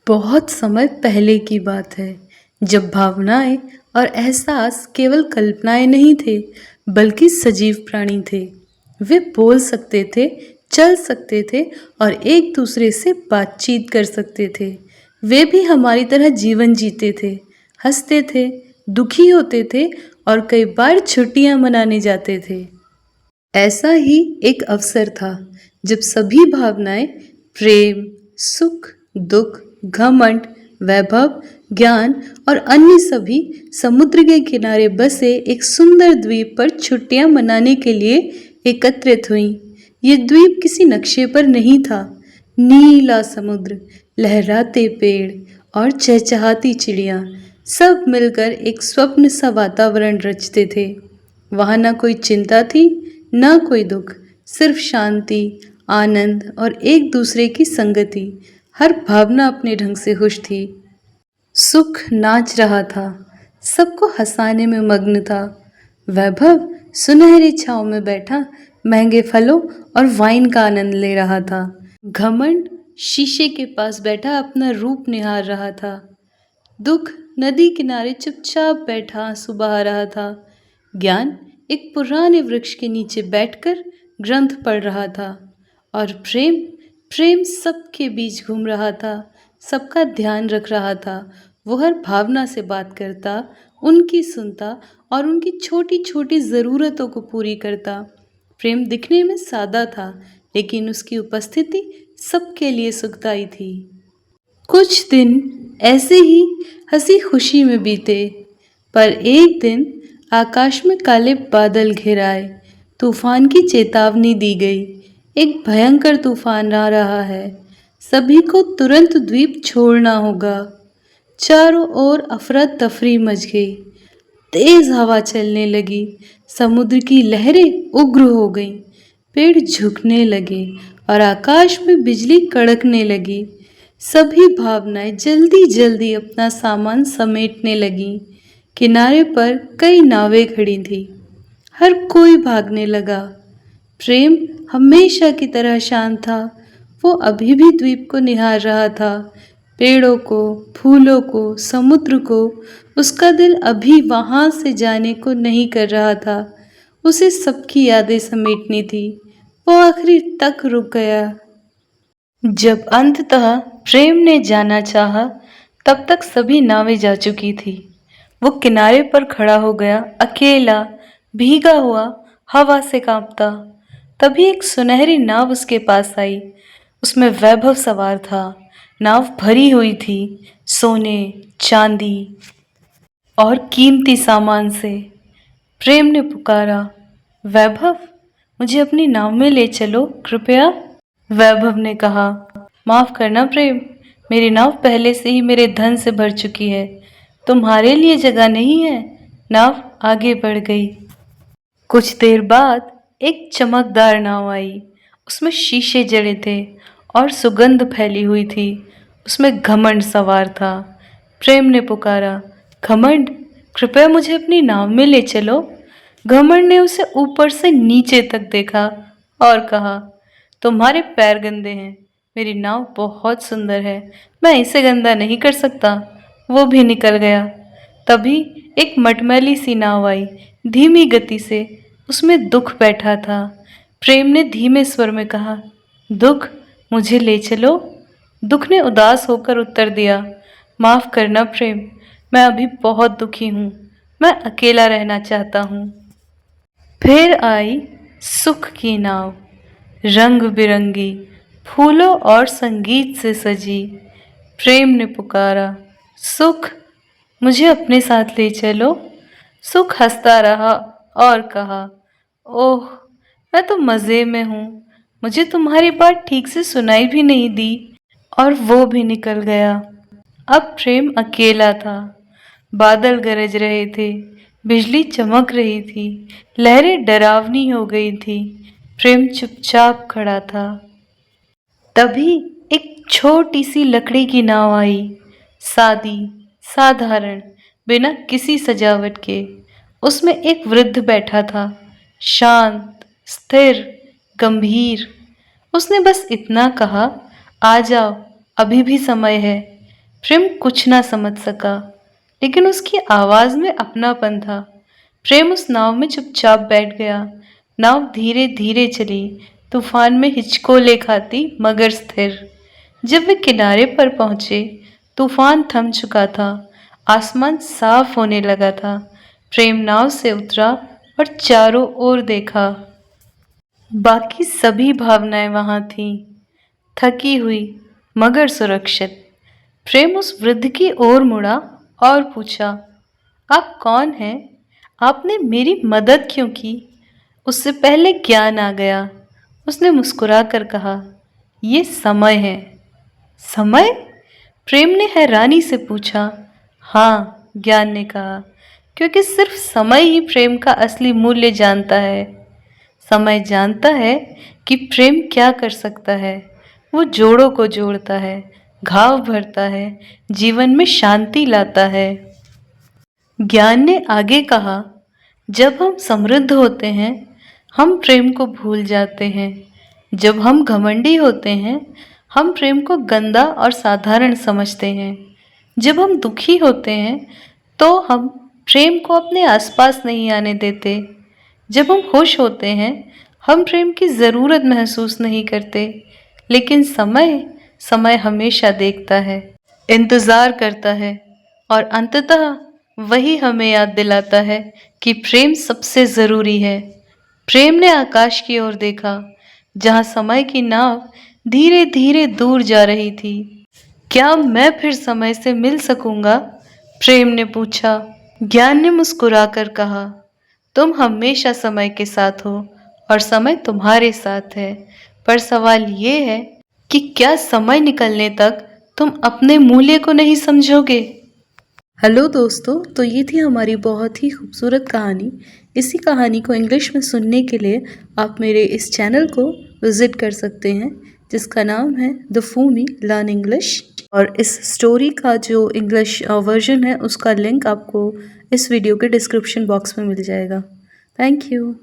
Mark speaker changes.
Speaker 1: बहुत समय पहले की बात है, जब भावनाएं और एहसास केवल कल्पनाएं नहीं थे, बल्कि सजीव प्राणी थे। वे बोल सकते थे, चल सकते थे और एक दूसरे से बातचीत कर सकते थे। वे भी हमारी तरह जीवन जीते थे, हंसते थे, दुखी होते थे और कई बार छुट्टियां मनाने जाते थे। ऐसा ही एक अवसर था जब सभी भावनाएं प्रेम, सुख, दुख, घमंड, वैभव, ज्ञान और अन्य सभी समुद्र के किनारे बसे एक सुंदर द्वीप पर छुट्टियां मनाने के लिए एकत्रित हुईं। ये द्वीप किसी नक्शे पर नहीं था। नीला समुद्र, लहराते पेड़ और चहचहाती चिड़ियां सब मिलकर एक स्वप्न सा वातावरण रचते थे। वहां ना कोई चिंता थी, ना कोई दुख, सिर्फ शांति, आनंद और एक दूसरे की संगति। हर भावना अपने ढंग से खुश थी। सुख नाच रहा था, सबको हंसाने में मग्न था। वैभव सुनहरी छांव में बैठा महंगे फलों और वाइन का आनंद ले रहा था। घमंड शीशे के पास बैठा अपना रूप निहार रहा था। दुख नदी किनारे चुपचाप बैठा आंसू बहा रहा था। ज्ञान एक पुराने वृक्ष के नीचे बैठकर ग्रंथ पढ़ रहा था। और प्रेम प्रेम सबके बीच घूम रहा था, सबका ध्यान रख रहा था। वो हर भावना से बात करता, उनकी सुनता और उनकी छोटी छोटी ज़रूरतों को पूरी करता। प्रेम दिखने में सादा था, लेकिन उसकी उपस्थिति सबके लिए सुखदाई थी। कुछ दिन ऐसे ही हंसी खुशी में बीते, पर एक दिन आकाश में काले बादल घिर आए। तूफान की चेतावनी दी गई। एक भयंकर तूफान आ रहा है, सभी को तुरंत द्वीप छोड़ना होगा। चारों ओर अफरा तफरी मच गई। तेज हवा चलने लगी, समुद्र की लहरें उग्र हो गईं, पेड़ झुकने लगे और आकाश में बिजली कड़कने लगी। सभी भावनाएं जल्दी जल्दी अपना सामान समेटने लगीं। किनारे पर कई नावें खड़ी थीं। हर कोई भागने लगा। प्रेम हमेशा की तरह शांत था। वो अभी भी द्वीप को निहार रहा था, पेड़ों को, फूलों को, समुद्र को। उसका दिल अभी वहां से जाने को नहीं कर रहा था। उसे सबकी यादें समेटनी थी। वो आखिरी तक रुक गया। जब अंततः प्रेम ने जाना चाहा, तब तक सभी नावें जा चुकी थी। वो किनारे पर खड़ा हो गया, अकेला, भीगा हुआ, हवा से कांपता। तभी एक सुनहरी नाव उसके पास आई। उसमें वैभव सवार था। नाव भरी हुई थी सोने, चांदी और कीमती सामान से। प्रेम ने पुकारा, वैभव, मुझे अपनी नाव में ले चलो कृपया। वैभव ने कहा, माफ करना प्रेम, मेरी नाव पहले से ही मेरे धन से भर चुकी है, तुम्हारे लिए जगह नहीं है। नाव आगे बढ़ गई। कुछ देर बाद एक चमकदार नाव आई। उसमें शीशे जड़े थे और सुगंध फैली हुई थी। उसमें घमंड सवार था। प्रेम ने पुकारा, घमंड, कृपया मुझे अपनी नाव में ले चलो। घमंड ने उसे ऊपर से नीचे तक देखा और कहा, तुम्हारे पैर गंदे हैं, मेरी नाव बहुत सुंदर है, मैं इसे गंदा नहीं कर सकता। वो भी निकल गया। तभी एक मटमैली सी नाव आई, धीमी गति से। उसमें दुख बैठा था। प्रेम ने धीमे स्वर में कहा, दुख, मुझे ले चलो। दुख ने उदास होकर उत्तर दिया, माफ करना प्रेम, मैं अभी बहुत दुखी हूँ, मैं अकेला रहना चाहता हूँ। फिर आई सुख की नाव, रंग बिरंगी, फूलों और संगीत से सजी। प्रेम ने पुकारा, सुख, मुझे अपने साथ ले चलो। सुख हंसता रहा और कहा, ओह, मैं तो मज़े में हूँ, मुझे तुम्हारी बात ठीक से सुनाई भी नहीं दी। और वो भी निकल गया। अब प्रेम अकेला था। बादल गरज रहे थे, बिजली चमक रही थी, लहरें डरावनी हो गई थी। प्रेम चुपचाप खड़ा था। तभी एक छोटी सी लकड़ी की नाव आई, सादी, साधारण, बिना किसी सजावट के। उसमें एक वृद्ध बैठा था, शांत, स्थिर, गंभीर। उसने बस इतना कहा, आ जाओ, अभी भी समय है। प्रेम कुछ ना समझ सका, लेकिन उसकी आवाज में अपनापन था। प्रेम उस नाव में चुपचाप बैठ गया। नाव धीरे धीरे चली, तूफान में हिचकोले खाती मगर स्थिर। जब वे किनारे पर पहुंचे, तूफान थम चुका था, आसमान साफ होने लगा था। प्रेम नाव से उतरा और चारों ओर देखा। बाकी सभी भावनाएं वहां थीं, थकी हुई मगर सुरक्षित। प्रेम उस वृद्ध की ओर मुड़ा और पूछा, आप कौन हैं? आपने मेरी मदद क्यों की? उससे पहले ज्ञान आ गया। उसने मुस्कुरा कर कहा, ये समय है। समय? प्रेम ने हैरानी से पूछा। हाँ, ज्ञान ने कहा, क्योंकि सिर्फ समय ही प्रेम का असली मूल्य जानता है। समय जानता है कि प्रेम क्या कर सकता है। वो जोड़ों को जोड़ता है, घाव भरता है, जीवन में शांति लाता है। ज्ञान ने आगे कहा, जब हम समृद्ध होते हैं, हम प्रेम को भूल जाते हैं। जब हम घमंडी होते हैं, हम प्रेम को गंदा और साधारण समझते हैं। जब हम दुखी होते हैं, तो हम प्रेम को अपने आसपास नहीं आने देते। जब हम खुश होते हैं, हम प्रेम की ज़रूरत महसूस नहीं करते। लेकिन समय हमेशा देखता है, इंतज़ार करता है और अंततः वही हमें याद दिलाता है कि प्रेम सबसे ज़रूरी है। प्रेम ने आकाश की ओर देखा, जहाँ समय की नाव धीरे धीरे दूर जा रही थी। क्या मैं फिर समय से मिल सकूंगा? प्रेम ने पूछा। ज्ञान ने मुस्कुराकर कहा, तुम हमेशा समय के साथ हो और समय तुम्हारे साथ है। पर सवाल ये है कि क्या समय निकलने तक तुम अपने मूल्य को नहीं समझोगे? हेलो दोस्तों, तो ये थी हमारी बहुत ही खूबसूरत कहानी। इसी कहानी को इंग्लिश में सुनने के लिए आप मेरे इस चैनल को विज़िट कर सकते हैं, जिसका नाम है द फूमी लर्न इंग्लिश। और इस स्टोरी का जो इंग्लिश वर्जन है, उसका लिंक आपको इस वीडियो के डिस्क्रिप्शन बॉक्स में मिल जाएगा। Thank you.